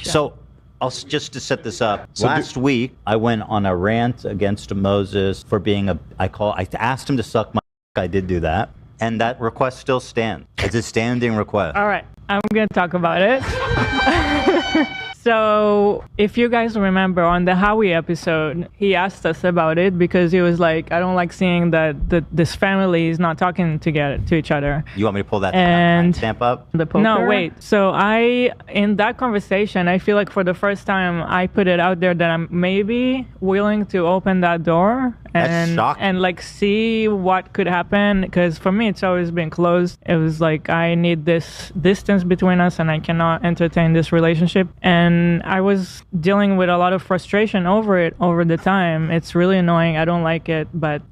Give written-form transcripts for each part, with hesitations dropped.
So, just to set this up, last week I went on a rant against Moses for being I asked him to suck my I did do that, and that request still stands. It's a standing request. All right, I'm going to talk about it. So, if you guys remember on the Howie episode, he asked us about it because he was like, I don't like seeing that this family is not talking to each other. You want me to pull that stamp up? The poker? No, wait. So, in that conversation, I feel like for the first time, I put it out there that I'm maybe willing to open that door and like see what could happen. Because for me, it's always been closed. It was like, I need this distance between us and I cannot entertain this relationship. And I was dealing with a lot of frustration over the time. It's really annoying. I don't like it. But,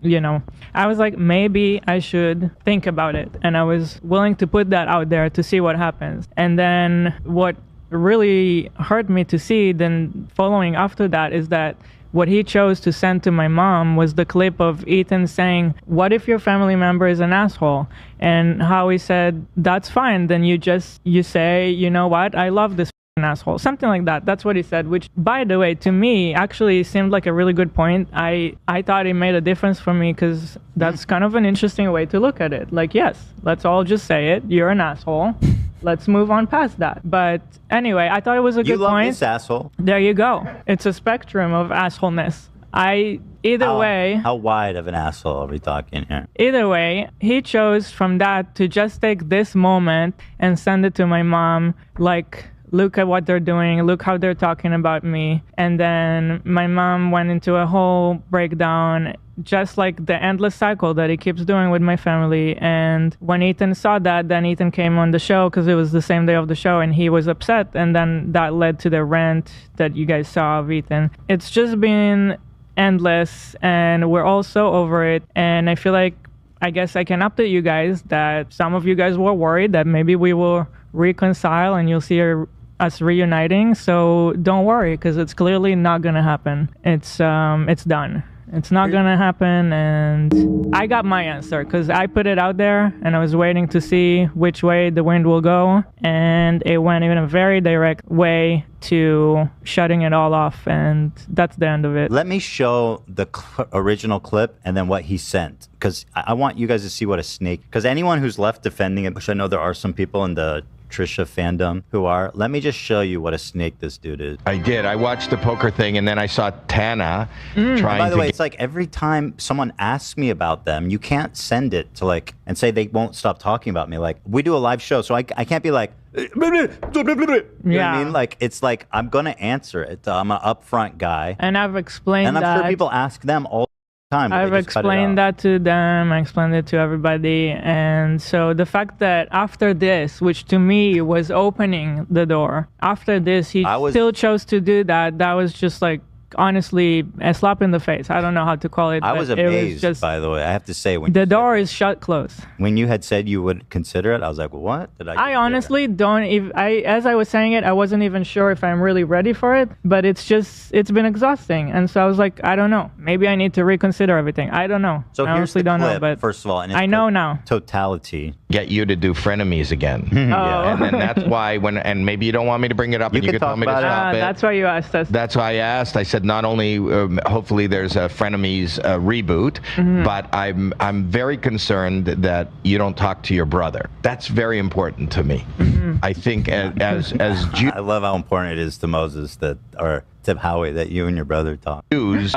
I was like, maybe I should think about it. And I was willing to put that out there to see what happens. And then what really hurt me to see then following after that is that what he chose to send to my mom was the clip of Ethan saying, what if your family member is an asshole? And how he said, that's fine. Then you say, you know what? I love this asshole, something like that. That's what he said, which, by the way, to me actually seemed like a really good point. I thought it made a difference for me because that's kind of an interesting way to look at it. Like, yes, let's all just say it. You're an asshole. Let's move on past that. But anyway, I thought it was a good point. You love this asshole. There you go. It's a spectrum of assholeness. How wide of an asshole are we talking here? Either way, he chose from that to just take this moment and send it to my mom, like, look at what they're doing, look how they're talking about me. And then my mom went into a whole breakdown, just like the endless cycle that he keeps doing with my family. And when Ethan saw that, then Ethan came on the show because it was the same day of the show and he was upset. And then that led to the rant that you guys saw of Ethan. It's just been endless and we're all so over it. And I feel like, I guess I can update you guys that some of you guys were worried that maybe we will reconcile and you'll see us reuniting. So don't worry, because it's clearly not gonna happen. It's done. It's not gonna happen. And I got my answer because I put it out there and I was waiting to see which way the wind will go, and it went in a very direct way to shutting it all off, and that's the end of it. Let me show the original clip and then what he sent, because I want you guys to see what a snake, because anyone who's left defending it, which I know there are some people in the Trisha fandom who are, let me just show you what a snake this dude is. I did. I watched the poker thing and then I saw Tana trying to... By the way, it's like every time someone asks me about them, you can't send it to like, and say they won't stop talking about me. Like, we do a live show, so I can't be like, you know what I mean? Like, it's like, I'm going to answer it. I'm an upfront guy. And I've explained that. And I'm sure people ask them all time. I've explained that to them. I explained it to everybody. And so the fact that after this, which to me was opening the door, after this, he still chose to do that. That was just like, honestly, a slap in the face. I don't know how to call it. I was amazed, by the way. I have to say, when the door is shut close. When you had said you would consider it, I was like, well, what? Did I honestly don't. As I was saying it, I wasn't even sure if I'm really ready for it. But it's been exhausting, and so I was like, I don't know. Maybe I need to reconsider everything. I don't know. So I honestly don't know. But first of all, and I know now. Totality. Get you to do frenemies again. Yeah. And then that's why and maybe you don't want me to bring it up, and you can tell me to stop it. That's why you asked us. That's why I asked. I said not only hopefully there's a frenemies reboot, but I'm very concerned that you don't talk to your brother. That's very important to me. I think as I love how important it is to Moses or to Howie that you and your brother talk. But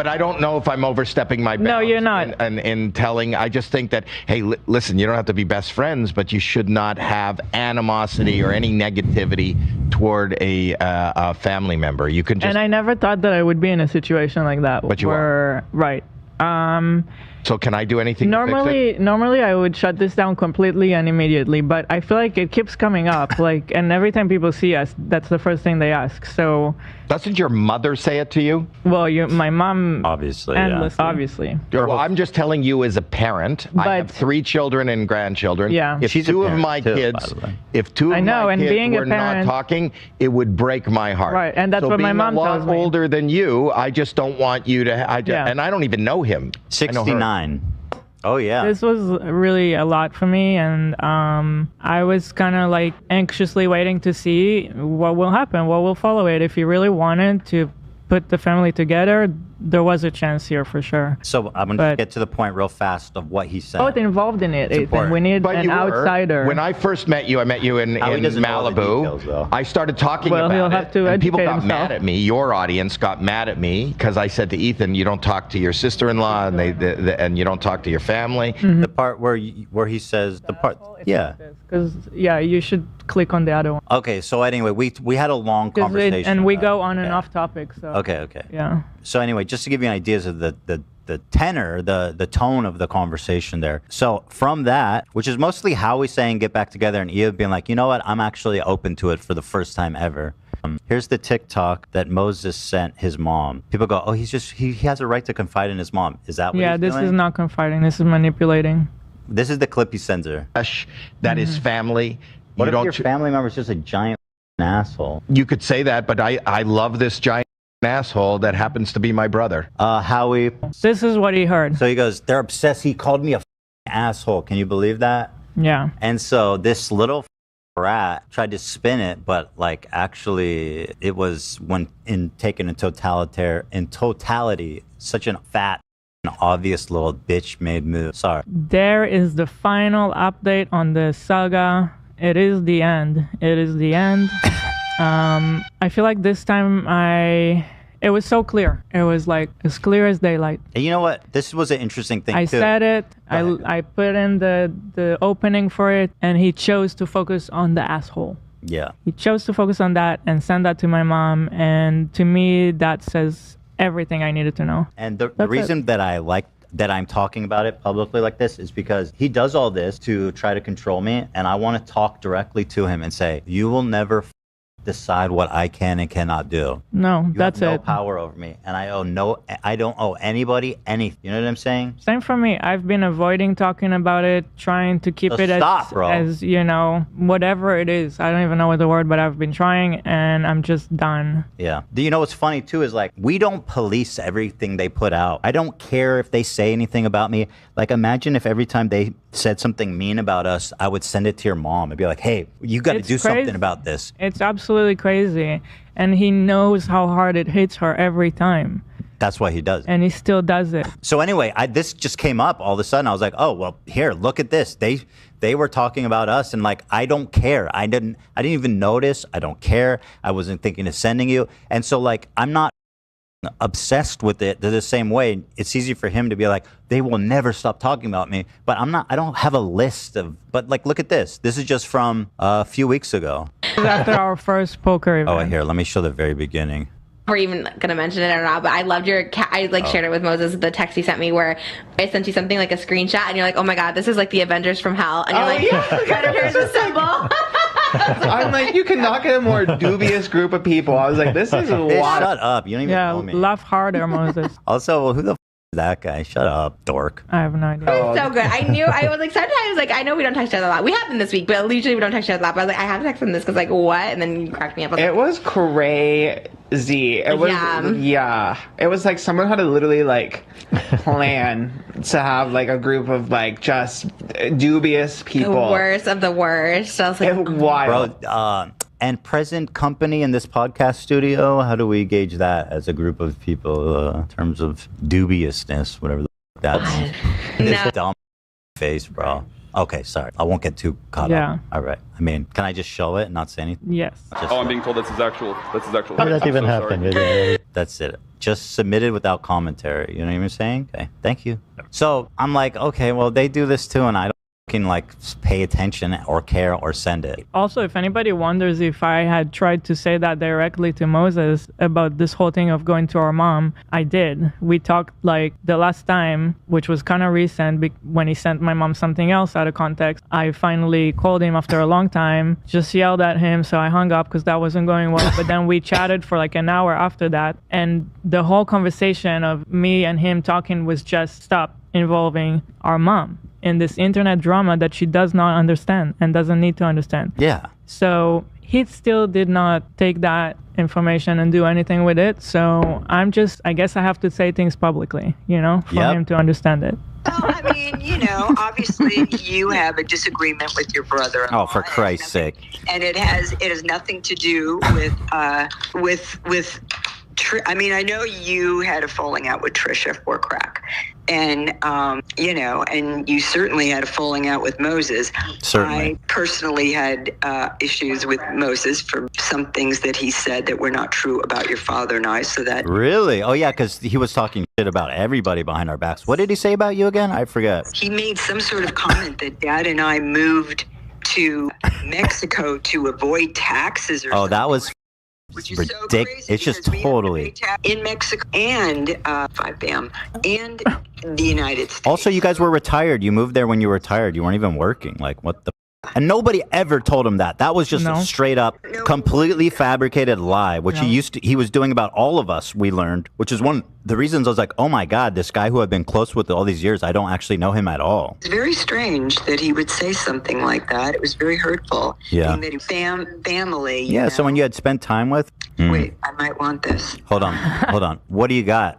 I don't know if I'm overstepping my bounds. No, you're not. In telling, I just think that, hey, listen, you don't have to be best friends, but you should not have animosity or any negativity toward a family member. You can just. And I never thought that I would be in a situation like that. But you are. Right. So can I do anything? Normally I would shut this down completely and immediately, but I feel like it keeps coming up, like, and every time people see us, that's the first thing they ask. So doesn't your mother say it to you? Well, my mom obviously, obviously. Well, I'm just telling you as a parent. I have 3 children and grandchildren. Yeah. If two of my kids were not talking, it would break my heart. Right, and that's what my mom tells me. Being a lot older than you, I just don't want you to. And I don't even know him. 69. Oh, yeah. This was really a lot for me, and I was kind of like anxiously waiting to see what will happen, what will follow it. If he really wanted to put the family together, there was a chance here for sure. So I'm going to get to the point real fast of what he said. Both involved in it, Ethan. We need an outsider. When I first met you, I met you in Malibu. Details, I started talking about he'll have to and people got himself. mad at me. Your audience got mad at me because I said to Ethan, you don't talk to your sister-in-law and you don't talk to your family. Mm-hmm. The part where he says, Because, you should click on the other one. Okay, so anyway, we had a long conversation. And we go on and off topic. So. Okay. Yeah. So anyway, just to give you an idea of the tenor, the tone of the conversation there. So from that, which is mostly Howie saying get back together and Eve being like, you know what, I'm actually open to it for the first time ever. Here's the TikTok that Moses sent his mom. People go, oh, he has a right to confide in his mom. Is that what he's doing? Yeah, this is not confiding. This is manipulating. This is the clip he sends her. That is family. What if your family member is just a giant asshole? You could say that, but I love this giant asshole that happens to be my brother. Howie. This is what he heard. So he goes, they're obsessed. He called me a asshole. Can you believe that? Yeah. And so this little rat tried to spin it, but like actually it was taken in totality, such a fat, obvious little bitch made move. Sorry. There is the final update on the saga. It is the end. I feel like this time it was so clear. It was like as clear as daylight. And you know what? This was an interesting thing I too. said it. I put in the opening for it, and he chose to focus on the asshole. Yeah. He chose to focus on that and send that to my mom, and to me that says everything I needed to know. And the reason that I'm talking about it publicly like this is because he does all this to try to control me, and I want to talk directly to him and say, you will never decide what I can and cannot do. No, that's it. You have no power over me, and I don't owe anybody anything. You know what I'm saying? Same for me. I've been avoiding talking about it, trying to keep it as whatever it is. I don't even know what the word, but I've been trying, and I'm just done. Yeah. Do you know what's funny too is like we don't police everything they put out. I don't care if they say anything about me. Like imagine if every time they said something mean about us, I would send it to your mom and be like, hey, you got to do something about this. It's absolutely crazy. And he knows how hard it hits her every time. That's why he does it. And he still does it. So anyway, this just came up all of a sudden. I was like, oh, well, here, look at this. They were talking about us, and like, I don't care. I didn't even notice. I don't care. I wasn't thinking of sending you. And so like, I'm not obsessed with it the same way. It's easy for him to be like, they will never stop talking about me, but I don't have a list but like, look at this. This is just from a few weeks ago. After our first poker event. Oh, here, let me show the very beginning. We're even gonna mention it or not, but I loved your I shared it with Moses, the text he sent me where I sent you something like a screenshot and you're like, oh my god, this is like the Avengers from hell, and you're Predator's a symbol. I'm like, you cannot get a more dubious group of people. I was like, this is a lot. Shut up, you don't even know me. Laugh harder, Moses. Also, who the is that guy? Shut up, dork. I have no idea. It was so good. I was like, sometimes like I know we don't text each other a lot. We have them this week, but usually we don't text each other a lot. But I was like, I have to text them this because like what? And then you cracked me up. It was crazy. It was It was like someone had to literally like plan to have like a group of like just dubious people. The worst of the worst. I was like, wild. Bro, and present company in this podcast studio, how do we gauge that as a group of people in terms of dubiousness, whatever that's this dumb face, bro. Okay, sorry. I won't get too caught up. All right. I mean, can I just show it and not say anything? Yes. I'm being told that's his actual. How did that even happen? That's it. Just submitted without commentary. You know what I'm saying? Okay. Thank you. So I'm like, okay, well, they do this too, and I don't can like pay attention or care or send it. Also, if anybody wonders if I had tried to say that directly to Moses about this whole thing of going to our mom, I did. We talked like the last time, which was kind of recent when he sent my mom something else out of context. I finally called him after a long time, just yelled at him, so I hung up because that wasn't going well. But then we chatted for like an hour after that, and the whole conversation of me and him talking was just stop involving our mom in this internet drama that she does not understand and doesn't need to understand. Yeah. So he still did not take that information and do anything with it. So I guess I have to say things publicly, for him to understand it. Well, I mean, obviously you have a disagreement with your brother. Oh, for Christ's sake! And it has nothing to do with. I mean, I know you had a falling out with Trisha for crack, and and you certainly had a falling out with Moses. Certainly. I personally had issues with Moses for some things that he said that were not true about your father and I. So that really, oh yeah, because he was talking shit about everybody behind our backs. What did he say about you again? I forget. He made some sort of comment that Dad and I moved to Mexico to avoid taxes or something. That was which is ridiculous. So crazy, it's just totally in Mexico and and the United States. Also, you guys were retired. You moved there when you were retired. You weren't even working. Like, what the? And nobody ever told him that. That was just a straight up, completely fabricated lie, which he was doing about all of us, we learned, which is one of the reasons I was like, oh my God, this guy who I've been close with all these years, I don't actually know him at all. It's very strange that he would say something like that. It was very hurtful. Yeah. That family. Yeah, so when you had spent time with... Wait, I might want this. Hold on. What do you got?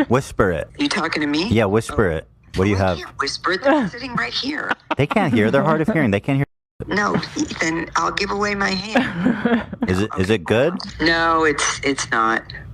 Whisper it. You talking to me? Yeah, whisper it. What do you have? I can't whisper it. They're sitting right here. They can't hear. They're hard of hearing. They can't hear. No, then I'll give away my hand. Is it good? No, it's not.